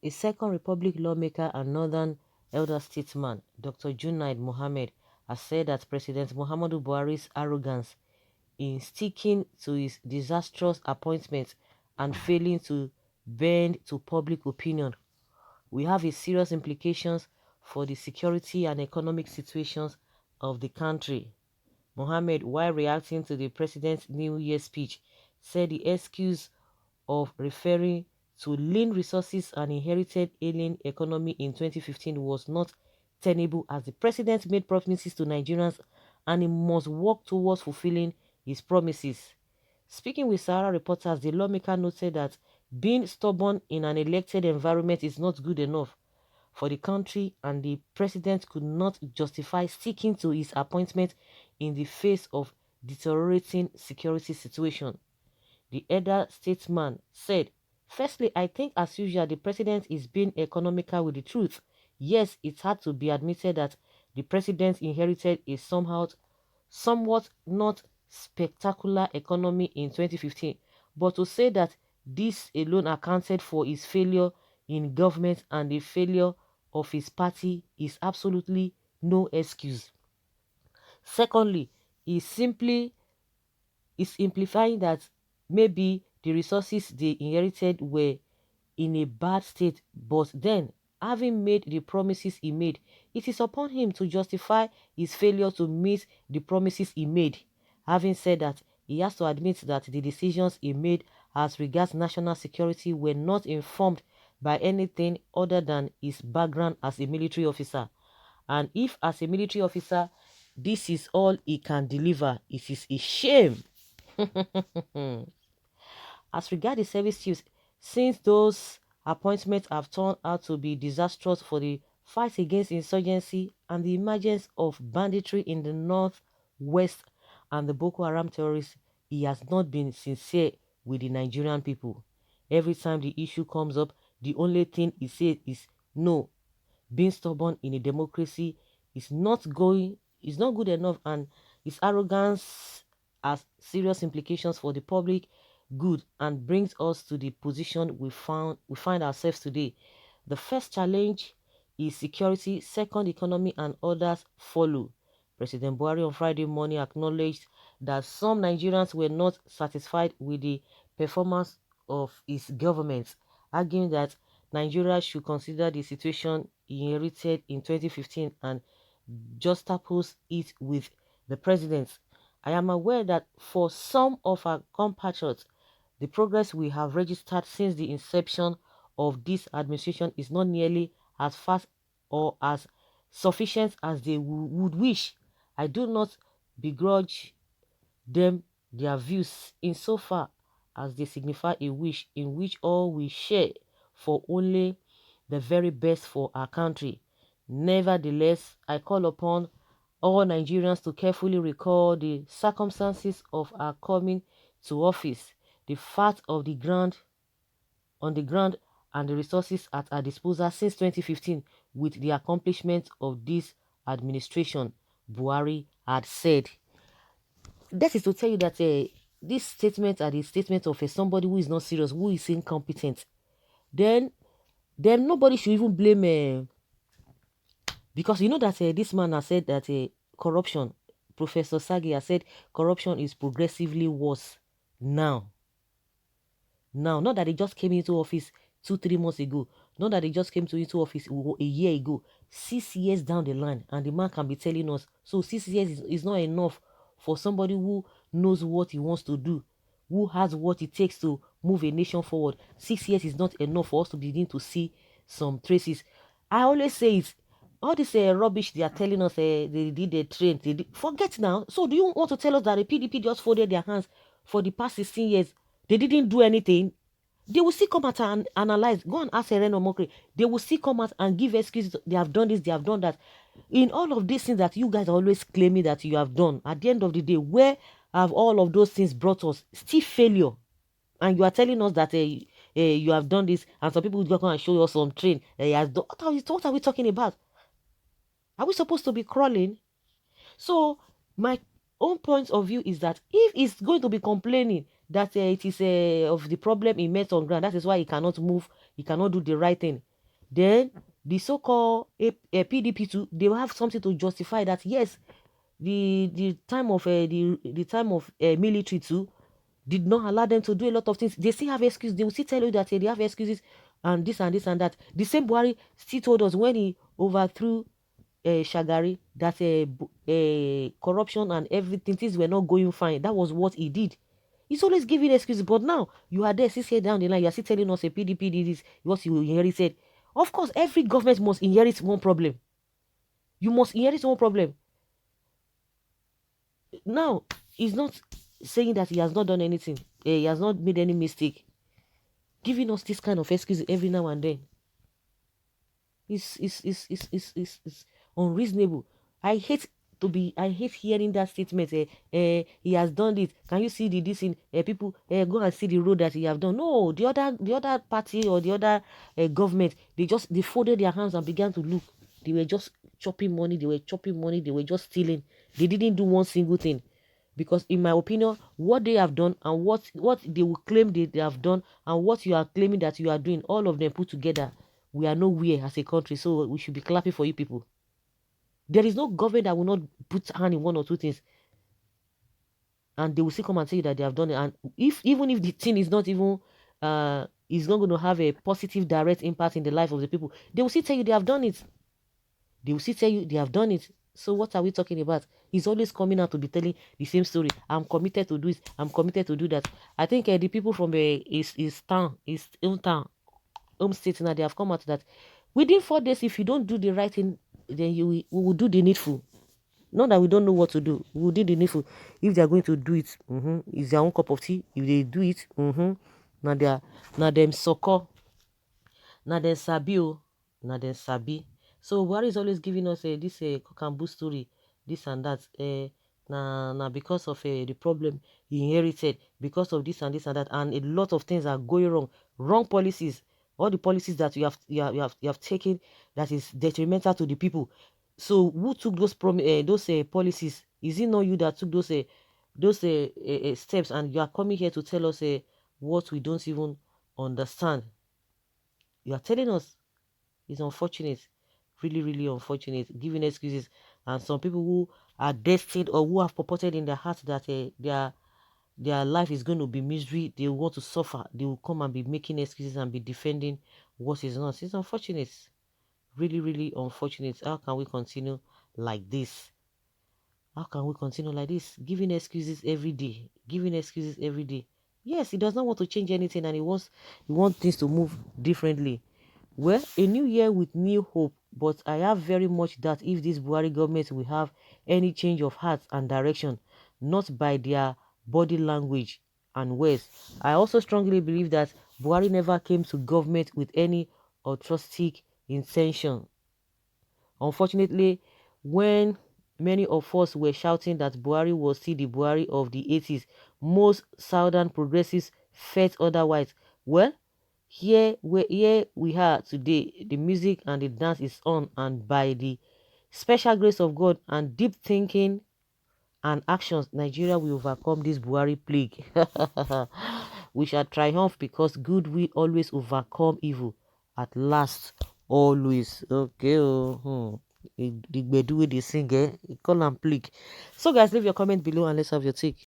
A Second Republic lawmaker and northern elder statesman, Dr. Junaid Mohammed, has said that President Muhammadu Buhari's arrogance in sticking to his disastrous appointment and failing to bend to public opinion will have a serious implications for the security and economic situations of the country. Mohammed, while reacting to the president's New Year speech, said the excuse of referring to lean resources and inherited alien economy in 2015 was not tenable as the president made promises to Nigerians and he must work towards fulfilling his promises. Speaking with Sahara reporters, the lawmaker noted that being stubborn in an elected environment is not good enough for the country and the president could not justify sticking to his appointment in the face of deteriorating security situation. The elder statesman said, "Firstly, I think as usual the president is being economical with the truth. Yes, it had to be admitted that the president inherited a somewhat not spectacular economy in 2015, but to say that this alone accounted for his failure in government and the failure of his party is absolutely no excuse. Secondly, he simply is implying that maybe the resources they inherited were in a bad state, but then, having made the promises he made, it is upon him to justify his failure to meet the promises he made. Having said that, he has to admit that the decisions he made as regards national security were not informed by anything other than his background as a military officer. And if as a military officer, this is all he can deliver, it is a shame." As regards the service chiefs, since those appointments have turned out to be disastrous for the fight against insurgency and the emergence of banditry in the northwest and the Boko Haram terrorists, he has not been sincere with the Nigerian people. Every time the issue comes up, the only thing he says is no. Being stubborn in a democracy is not good enough, and his arrogance has serious implications for the public good and brings us to the position we find ourselves today. The first challenge is security, second economy, and others follow. President Buhari on Friday morning acknowledged that some Nigerians were not satisfied with the performance of his government, arguing that Nigeria should consider the situation he inherited in 2015 and juxtapose it with the president's. I am aware that for some of our compatriots, the progress we have registered since the inception of this administration is not nearly as fast or as sufficient as they would wish. I do not begrudge them their views insofar as they signify a wish in which all we share for only the very best for our country. Nevertheless, I call upon all Nigerians to carefully recall the circumstances of our coming to office, the fact of the ground on the ground and the resources at our disposal since 2015 with the accomplishments of this administration, Buhari had said. That is to tell you that these statements are the statements of somebody who is not serious, who is incompetent. Then, nobody should even blame because you know that this man has said that corruption, Professor Sagi has said corruption is progressively worse now. Now, not that they just came into office 2-3 months ago, not that they just came into office a year ago, 6 years down the line, and the man can be telling us. So 6 years is not enough for somebody who knows what he wants to do, who has what it takes to move a nation forward. 6 years is not enough for us to begin to see some traces. I always say it. All this rubbish they are telling us, they did a train. Forget now. So do you want to tell us that the PDP just folded their hands for the past 16 years? They didn't do anything. They will still come out and analyze. Go and ask Eren Omokri. They will still come out and give excuses. They have done this, they have done that. In all of these things that you guys are always claiming that you have done, at the end of the day, where have all of those things brought us? Still failure. And you are telling us that you have done this, and some people will go and show us some train. What are we talking about? Are we supposed to be crawling? So my own point of view is that if he's going to be complaining that it is of the problem he met on ground, that is why he cannot move, he cannot do the right thing. then the so-called PDP too, they will have something to justify that yes, the time of the time of military too did not allow them to do a lot of things. They still have excuses. They will still tell you that they have excuses and this and this and that. The same Buhari still told us when he overthrew Shagari that corruption and everything, things were not going fine. That was what he did. He's always giving excuses, but now you are there, 6 years down the line, you are still telling us a PDP did this, what you inherited. Of course, every government must inherit one problem. You must inherit one problem. Now, he's not saying that he has not done anything. He has not made any mistake. Giving us this kind of excuse every now and then is unreasonable. I hate hearing that statement. He has done it. Can you see the this in people go and see the road that he have done? No, the other party or the other government, they folded their hands and began to look. They were just chopping money. They were chopping money. They were just stealing. They didn't do one single thing. Because in my opinion, what they have done and what they will claim they have done and what you are claiming that you are doing, all of them put together, we are nowhere as a country. So we should be clapping for you people. There is no government that will not put hand in one or two things, and they will still come and tell you that they have done it. And even if the thing is not going to have a positive direct impact in the life of the people, they will still tell you they have done it. They will still tell you they have done it. So what are we talking about? He's always coming out to be telling the same story. I'm committed to do it. I'm committed to do that. I think the people from his town, his hometown, home state now, they have come out that within 4 days, if you don't do the right thing, then we will do the needful. Not that we don't know what to do. We will do the needful. If they are going to do it, it's their own cup of tea. If they do it, now them soko, now them sabi, now them sabi. So Buhari is always giving us this Kokambu story, this and that. Now because of the problem he inherited, because of this and this and that, and a lot of things are going wrong. Wrong policies, all the policies that you have taken that is detrimental to the people. So who took those policies? Is it not you that took those steps, and you are coming here to tell us what we don't even understand? You are telling us. It's unfortunate, really, really unfortunate, giving excuses. And some people who are destined or who have purported in their heart that their life is going to be misery, they want to suffer, they will come and be making excuses and be defending what is not. It's unfortunate, really, really unfortunate. How can we continue like this? How can we continue like this? Giving excuses every day, giving excuses every day. Yes, he does not want to change anything, and he wants things to move differently. Well, a new year with new hope, but I have very much doubt if this Buhari government will have any change of heart and direction, not by their body language and words. I also strongly believe that Buhari never came to government with any altruistic intention. Unfortunately, when many of us were shouting that Buhari was still the Buhari of the 80s, most southern progressives felt otherwise. Well, here we are today. The music and the dance is on, and by the special grace of God and deep thinking and actions, Nigeria will overcome this Buhari plague. We shall triumph because good will always overcome evil at last, always. Okay, the gbedu wey dey sing, call am plague. So guys, leave your comment below and let's have your take.